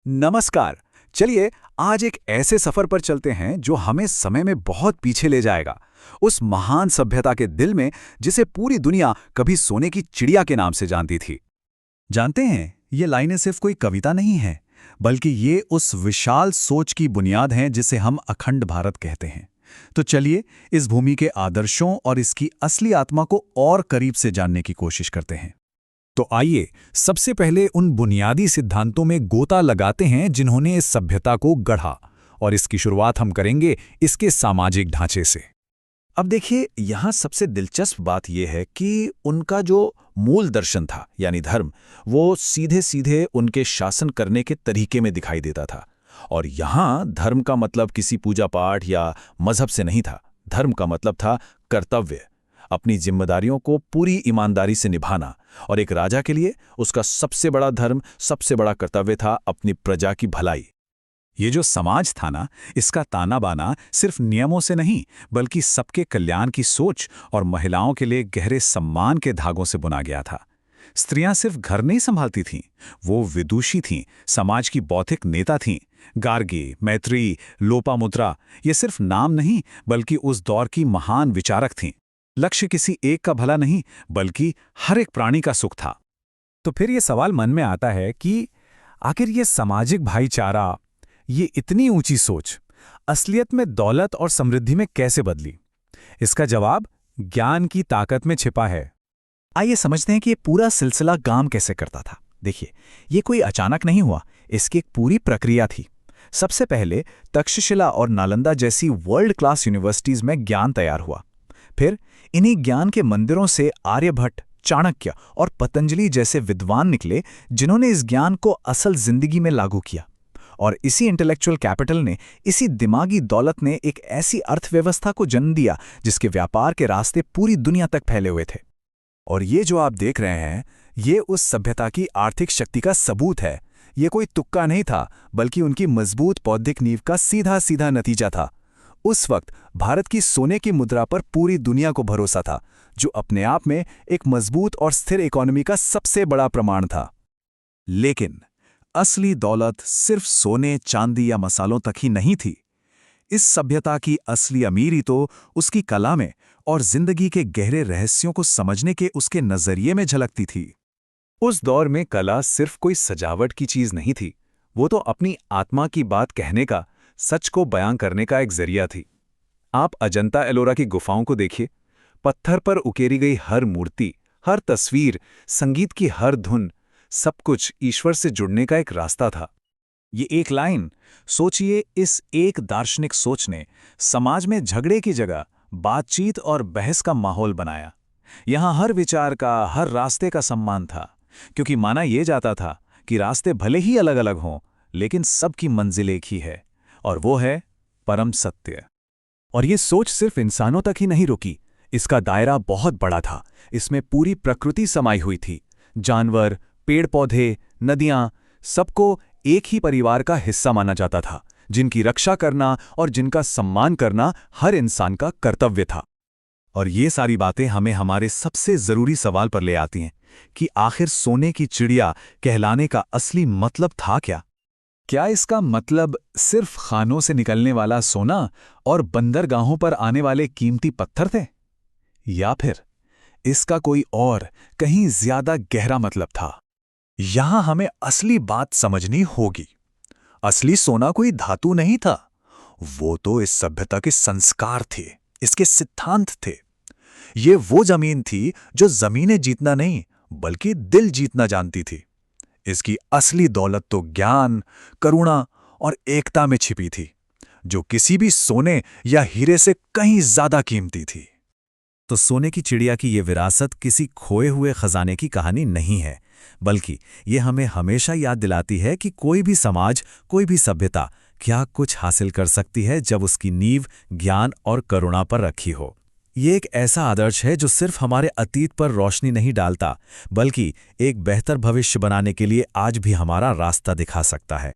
नमस्कार। चलिए आज एक ऐसे सफर पर चलते हैं जो हमें समय में बहुत पीछे ले जाएगा, उस महान सभ्यता के दिल में जिसे पूरी दुनिया कभी सोने की चिड़िया के नाम से जानती थी। जानते हैं, ये लाइनें सिर्फ कोई कविता नहीं है, बल्कि ये उस विशाल सोच की बुनियाद हैं जिसे हम अखंड भारत कहते हैं। तो चलिए इस भूमि के आदर्शों और इसकी असली आत्मा को और करीब से जानने की कोशिश करते हैं। तो आइए सबसे पहले उन बुनियादी सिद्धांतों में गोता लगाते हैं जिन्होंने इस सभ्यता को गढ़ा, और इसकी शुरुआत हम करेंगे इसके सामाजिक ढांचे से। अब देखिए, यहाँ सबसे दिलचस्प बात यह है कि उनका जो मूल दर्शन था यानी धर्म, वो सीधे सीधे उनके शासन करने के तरीके में दिखाई देता था। और यहाँ धर्म का मतलब किसी पूजा पाठ या मजहब से नहीं था। धर्म का मतलब था कर्तव्य, अपनी जिम्मेदारियों को पूरी ईमानदारी से निभाना। और एक राजा के लिए उसका सबसे बड़ा धर्म, सबसे बड़ा कर्तव्य था अपनी प्रजा की भलाई। ये जो समाज था ना, इसका ताना बाना सिर्फ नियमों से नहीं, बल्कि सबके कल्याण की सोच और महिलाओं के लिए गहरे सम्मान के धागों से बुना गया था। स्त्रियां सिर्फ घर नहीं संभालती थीं, वो विदुषी थीं, समाज की बौद्धिक नेता थीं। गार्गी, मैत्री, लोपामुद्रा ये सिर्फ नाम नहीं, बल्कि उस दौर की महान विचारक थीं। लक्ष्य किसी एक का भला नहीं, बल्कि हर एक प्राणी का सुख था। तो फिर ये सवाल मन में आता है कि आखिर ये सामाजिक भाईचारा, ये इतनी ऊंची सोच असलियत में दौलत और समृद्धि में कैसे बदली? इसका जवाब ज्ञान की ताकत में छिपा है। आइए समझते हैं कि ये पूरा सिलसिला काम कैसे करता था। देखिए, ये कोई अचानक नहीं हुआ, इसकी एक पूरी प्रक्रिया थी। सबसे पहले तक्षशिला और नालंदा जैसी वर्ल्ड क्लास यूनिवर्सिटीज में ज्ञान तैयार हुआ। फिर इन्हीं ज्ञान के मंदिरों से आर्यभट्ट, चाणक्य और पतंजलि जैसे विद्वान निकले, जिन्होंने इस ज्ञान को असल जिंदगी में लागू किया। और इसी इंटेलेक्चुअल कैपिटल ने, इसी दिमागी दौलत ने एक ऐसी अर्थव्यवस्था को जन्म दिया जिसके व्यापार के रास्ते पूरी दुनिया तक फैले हुए थे। और ये जो आप देख रहे हैं, ये उस सभ्यता की आर्थिक शक्ति का सबूत है। ये कोई तुक्का नहीं था, बल्कि उनकी मजबूत बौद्धिक नींव का सीधा सीधा नतीजा था। उस वक्त भारत की सोने की मुद्रा पर पूरी दुनिया को भरोसा था, जो अपने आप में एक मजबूत और स्थिर इकोनॉमी का सबसे बड़ा प्रमाण था। लेकिन असली दौलत सिर्फ सोने, चांदी या मसालों तक ही नहीं थी। इस सभ्यता की असली अमीरी तो उसकी कला में और जिंदगी के गहरे रहस्यों को समझने के उसके नजरिए में झलकती थी। उस दौर में कला सिर्फ कोई सजावट की चीज नहीं थी, वो तो अपनी आत्मा की बात कहने का, सच को बयां करने का एक जरिया थी। आप अजंता एलोरा की गुफाओं को देखिए। पत्थर पर उकेरी गई हर मूर्ति, हर तस्वीर, संगीत की हर धुन, सब कुछ ईश्वर से जुड़ने का एक रास्ता था। ये एक लाइन, सोचिए, इस एक दार्शनिक सोच ने समाज में झगड़े की जगह बातचीत और बहस का माहौल बनाया। यहाँ हर विचार का, हर रास्ते का सम्मान था, क्योंकि माना यह जाता था कि रास्ते भले ही अलग अलग हों, लेकिन सबकी मंजिल एक ही है, और वो है परम सत्य। और ये सोच सिर्फ इंसानों तक ही नहीं रुकी, इसका दायरा बहुत बड़ा था। इसमें पूरी प्रकृति समाई हुई थी। जानवर, पेड़ पौधे, नदियां, सबको एक ही परिवार का हिस्सा माना जाता था, जिनकी रक्षा करना और जिनका सम्मान करना हर इंसान का कर्तव्य था। और ये सारी बातें हमें हमारे सबसे जरूरी सवाल पर ले आती हैं कि आखिर सोने की चिड़िया कहलाने का असली मतलब था क्या? क्या इसका मतलब सिर्फ खानों से निकलने वाला सोना और बंदरगाहों पर आने वाले कीमती पत्थर थे? या फिर इसका कोई और, कहीं ज्यादा गहरा मतलब था? यहां हमें असली बात समझनी होगी। असली सोना कोई धातु नहीं था, वो तो इस सभ्यता के संस्कार थे, इसके सिद्धांत थे। ये वो जमीन थी जो जमीनें जीतना नहीं, बल्कि दिल जीतना जानती थी। इसकी असली दौलत तो ज्ञान, करुणा और एकता में छिपी थी, जो किसी भी सोने या हीरे से कहीं ज्यादा कीमती थी। तो सोने की चिड़िया की ये विरासत किसी खोए हुए खजाने की कहानी नहीं है, बल्कि ये हमें हमेशा याद दिलाती है कि कोई भी समाज, कोई भी सभ्यता क्या कुछ हासिल कर सकती है जब उसकी नींव ज्ञान और करुणा पर रखी हो। ये एक ऐसा आदर्श है जो सिर्फ हमारे अतीत पर रोशनी नहीं डालता, बल्कि एक बेहतर भविष्य बनाने के लिए आज भी हमारा रास्ता दिखा सकता है।